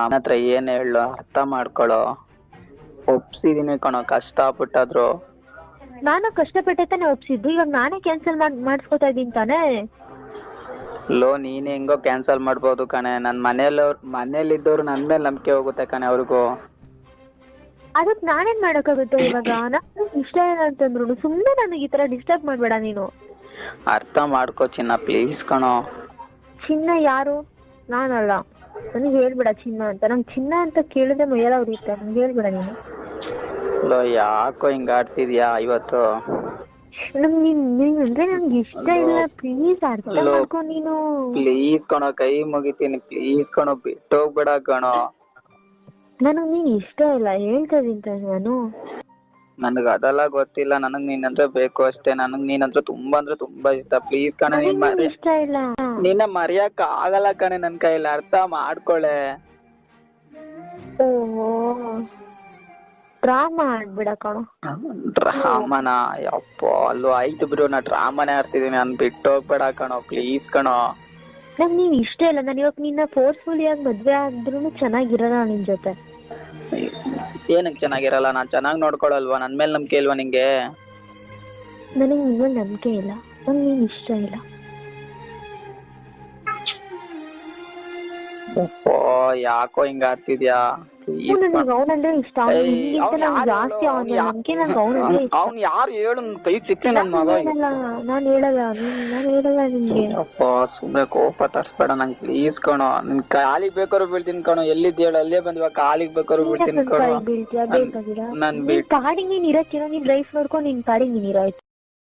ಅವನ ಹತ್ರ ಏನ್ ಹೇಳು, ಅರ್ಥ ಮಾಡ್ಕೊಳೋ. ಒಪ್ಸಿದೀನಿ ಕಣೋ, ಕಷ್ಟಪಟ್ಟಾದ್ರು. ನಾನು ಕಷ್ಟಪಟ್ಟೆ ತಾನೇ ಒಪ್ಸಿದ್ದು. ಇವಾಗ ನಾನೇ ಕ್ಯಾನ್ಸಲ್ ಮಾಡಿಸ್ಕೊತಾ ಇದ್ದೀನಿ ತಾನೇ. ಲೋ, ನೀನ್ ಹೆಂಗೋ ಕ್ಯಾನ್ಸಲ್ ಮಾಡ್ಬೋದು ಕಣೆ. ನನ್ ಮನೇಲಿದ್ದವ್ರು ನನ್ ಮೇಲೆ ನಂಬಿಕೆ ಹೋಗುತ್ತೆ ಕಣೆ ಅವ್ರಿಗೂ. ಅದಕ್ಕೆ ನಾನೇನ್ ಮಾಡಕ್ಕಾಗುತ್ತೆ ಇವಾಗ? ನಾನು ಇಷ್ಟ ಇಲ್ಲ ಅಂತಂದ್ರು ಸುಮ್ಮನೆ ನನಗೆ ಈ ತರ ಡಿಸ್ಟರ್ಬ್ ಮಾಡ್ಬೇಡ ನೀನು. ಅರ್ಥ ಮಾಡ್ಕೋ ಚಿನ್ನ, ಪ್ಲೀಸ್ ಕಣೋ. ಚಿನ್ನ ಯಾರು? ನಾನಲ್ಲ. ನನಗೆ ಹೇಳ್ಬೇಡ ಚಿನ್ನ ಅಂತ. ನಂಗೆ ಚಿನ್ನ ಅಂತ ಕೇಳಿದ್ರೆ ಮೈಯೆಲ್ಲ ಉರಿಯುತ್ತೆ. ನಂಗೆ ಹೇಳ್ಬೇಡ ನೀನು. ಲೋ, ಯಾಕೋ ಹಿಂಗ ಆಡ್ತಿದ್ಯಾ ಇವತ್ತು? ನೀನ್ ಅಂದ್ರೆ ನಂಗೆ ಇಷ್ಟ ಇಲ್ಲ. ಪ್ಲೀಸ್ ಅರ್ಥ ಮಾಡ್ಕೊ ನೀನು. ಪ್ಲೀಸ್ ಕಣೋ, ಕೈ ಮುಗಿತೀನಿ. ಪ್ಲೀಸ್ ಕಣೋ, ಬಿಟ್ಟೋಗ್ಬೇಡ ಕಣೋ. ನನಗ್ ನೀನ್ ಇಷ್ಟ ಇಲ್ಲ ಹೇಳ್ತಾ ಇದ್ದೀನಿ ನಾನು. ನನಗ ಅದೆಲ್ಲ ಗೊತ್ತಿಲ್ಲ. ನನಗ್ ನೀನಂದ್ರೆ ಬೇಕು ಅಷ್ಟೇ. ನನಗ್ ನೀನಂದ್ರೆ ತುಂಬಾ ಇಷ್ಟ. ಪ್ಲೀಸ್ ಕಣೆ, ಇಷ್ಟ ಇಲ್ಲ. ನಿನ್ನ ಮರೆಯಕ್ ಆಗಲ್ಲ ಕಣೆ ನನ್ ಕೈಯಲ್ಲಿ. ಅರ್ಥ ಮಾಡ್ಕೊಳೆ. ಓಹೋ, ಡ್ರಾಮಾ ಆಡ್ಬಿಡ ಕಣೋ. ಡ್ರಾಮನ? ಯಪ್ಪ, ಅಲ್ಲೂ ಆಯ್ತು ಬಿಡು, ನಾ ಡ್ರಾಮನೇ ಆಡ್ತಿದೀನಿ. ನನ್ ಬಿಟ್ಟೋಗ್ಬೇಡ ಕಣೋ, ಪ್ಲೀಸ್ ಕಣೋ. ನಂಗೆ ನೀನ್ ಇಷ್ಟ ಇಲ್ಲ. ನಾನು ಇವಾಗ ನಿನ್ನ ಫೋರ್ಸ್ಫುಲಿ ಆಗಿ ಮದ್ವೆ ಆದ್ರೂ ಚೆನ್ನಾಗಿರಲ್ಲ ನಿನ್ ಜೊತೆ. ಏನಕ್ಕೆ ಚೆನ್ನಾಗಿರಲ್ಲ? ನಾನ್ ಚೆನ್ನಾಗಿ ನೋಡ್ಕೊಳಲ್ವಾ? ನನ್ ಮೇಲೆ ನಂಬಿಕೆ ಇಲ್ವಾ ನಿಂಗೆ? ನನಗೆ ನಿನ್ ಮೇಲೆ ನಂಬಿಕೆ ಇಲ್ಲ. ನಂಗೆ ನೀನ್ ಇಷ್ಟ ಇಲ್ಲ. ಯಾಕೋ ಹಿಂಗ ಆಡ್ತಿದ್ಯಾ? ನನಗೆ ಅವನಂದ್ರೆ ಇಷ್ಟ. ಜಾಸ್ತಿ ಅವನ ನಂಬಿಕೆ. ನಂಗೆ ಅವನಂದ್ರೆ ಇಷ್ಟ. ಅವ್ನು ಯಾರು ಹೇಳು? ಕೈ ಸಿಕ್ಕಿ ನನ್ ಮಗ. ನಾನು ಹೇಳಲ್ಲ ನಿನ್ಗೆ. ಅಪ್ಪ, ಸುಮ್ಮನೆ ಕೋಪ ತರ್ಸ್ಬೇಡ ನಂಗೆ, ಪ್ಲೀಸ್ ಕಣೋ. ನಿನ್ ಕಾಲಿಗೆ ಬೇಕಾದ್ರು ಬೀಳ್ತೀನಿ ಕಣೋ. ಎಲ್ಲಿದ್ ಹೇಳು, ಅಲ್ಲೇ ಬಂದ್ವಾ. ಕಾಲಿಗೆ ಬೇಕಾದ್ರು ಬೀಳ್ತೀನಿ ಕಣೋ. ಕಾಡಿಗೆ ನೀನ್ ಇರಕ್ಕಿರೋ. ನೀನ್ ಲೈಫ್ ನೋಡ್ಕೊಂಡು ನಿನ್ ಕಾಡಿಗೆ ನೀನ್ ಇರೋ.